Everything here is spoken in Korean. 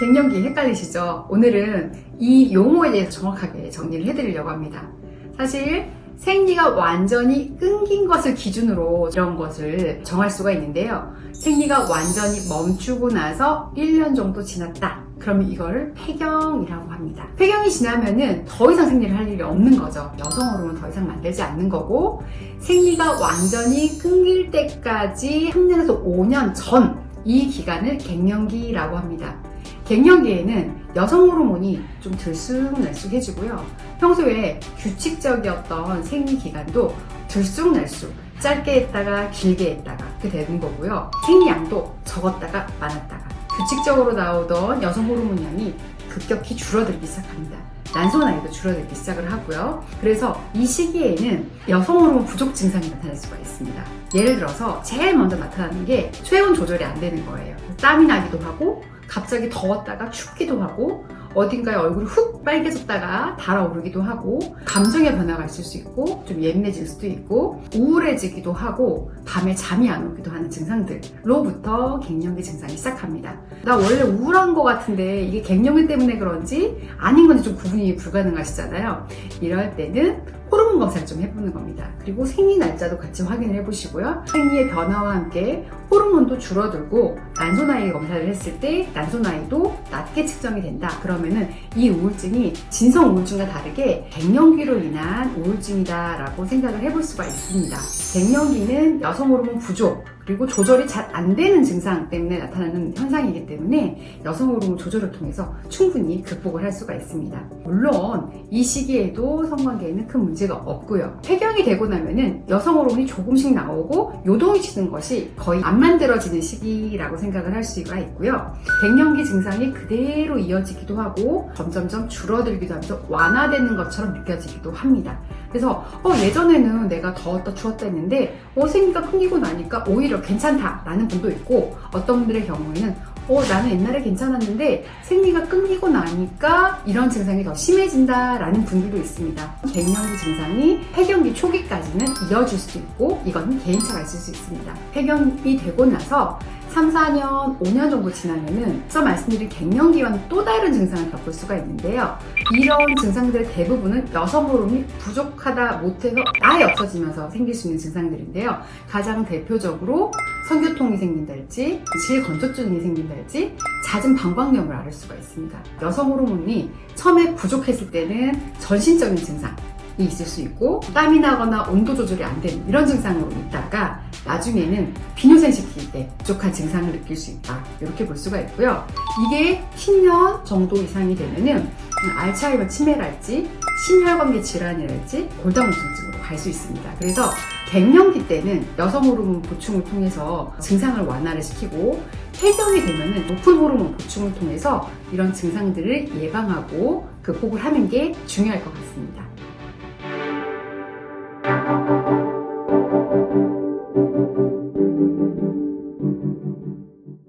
갱년기 헷갈리시죠? 오늘은 이 용어에 대해서 정확하게 정리를 해드리려고 합니다. 사실 생리가 완전히 끊긴 것을 기준으로 이런 것을 정할 수가 있는데요. 생리가 완전히 멈추고 나서 1년 정도 지났다. 그러면 이걸 폐경이라고 합니다. 폐경이 지나면은 더 이상 생리를 할 일이 없는 거죠. 여성 호르몬 더 이상 만들지 않는 거고, 생리가 완전히 끊길 때까지 3년에서 5년 전 이 기간을 갱년기라고 합니다. 갱년기에는 여성 호르몬이 좀 들쑥날쑥해지고요. 평소에 규칙적이었던 생리 기간도 들쑥날쑥 짧게 했다가 길게 했다가 그렇게 되는 거고요. 생리량도 적었다가 많았다가 규칙적으로 나오던 여성 호르몬량이 급격히 줄어들기 시작합니다. 난소 나이도 줄어들기 시작을 하고요. 그래서 이 시기에는 여성 호르몬 부족 증상이 나타날 수가 있습니다. 예를 들어서 제일 먼저 나타나는 게 체온 조절이 안 되는 거예요. 땀이 나기도 하고 갑자기 더웠다가 춥기도 하고 어딘가에 얼굴이 훅 빨개졌다가 달아오르기도 하고 감정의 변화가 있을 수 있고 좀 예민해질 수도 있고 우울해지기도 하고 밤에 잠이 안 오기도 하는 증상들로부터 갱년기 증상이 시작합니다. 나 원래 우울한 것 같은데 이게 갱년기 때문에 그런지 아닌 건지 좀 구분이 불가능하시잖아요. 이럴 때는 호르몬 검사를 좀 해보는 겁니다. 그리고 생리 날짜도 같이 확인을 해보시고요. 생리의 변화와 함께 호르몬도 줄어들고 난소 나이 검사를 했을 때 난소 나이도 낮게 측정이 된다. 그러면은 이 우울증이 진성 우울증과 다르게 갱년기로 인한 우울증이다라고 생각을 해볼 수가 있습니다. 갱년기는 여성 호르몬 부족 그리고 조절이 잘 안 되는 증상 때문에 나타나는 현상이기 때문에 여성 호르몬 조절을 통해서 충분히 극복을 할 수가 있습니다. 물론 이 시기에도 성관계에는 큰 문제가 없고요. 폐경이 되고 나면은 여성 호르몬이 조금씩 나오고 요동이 치는 것이 거의 안 만들어지는 시기라고 생각을 할 수가 있고요. 갱년기 증상이 그대로 이어지기도 하고 점점점 줄어들기도 하면서 완화되는 것처럼 느껴지기도 합니다. 그래서 예전에는 내가 더웠다 추웠다 했는데 생리가 끊기고 나니까 오히려 괜찮다라는 분도 있고, 어떤 분들의 경우에는 나는 옛날에 괜찮았는데 생리가 끊기고 나니까 이런 증상이 더 심해진다라는 분들도 있습니다. 갱년기 증상이 폐경기 초기까지는 이어질 수도 있고 이건 개인차가 있을 수 있습니다. 폐경이 되고 나서 3, 4년, 5년 정도 지나면은 앞서 말씀드린 갱년기와는 또 다른 증상을 겪을 수가 있는데요. 이런 증상들의 대부분은 여성 호르몬이 부족하다 못해서 아예 없어지면서 생길 수 있는 증상들인데요. 가장 대표적으로 성교통이 생긴달지, 질건조증이 생긴달지, 잦은 방광염을 앓을 수가 있습니다. 여성 호르몬이 처음에 부족했을 때는 전신적인 증상이 있을 수 있고 땀이 나거나 온도 조절이 안 되는 이런 증상으로 있다가 나중에는 비뇨생 시킬 때 부족한 증상을 느낄 수 있다, 이렇게 볼 수가 있고요. 이게 10년 정도 이상이 되면은 알츠하이머 치매랄지 심혈관계 질환이랄지 골다공증으로 갈 수 있습니다. 그래서 갱년기 때는 여성 호르몬 보충을 통해서 증상을 완화를 시키고, 폐경이 되면은 높은 호르몬 보충을 통해서 이런 증상들을 예방하고 극복을 하는 게 중요할 것 같습니다.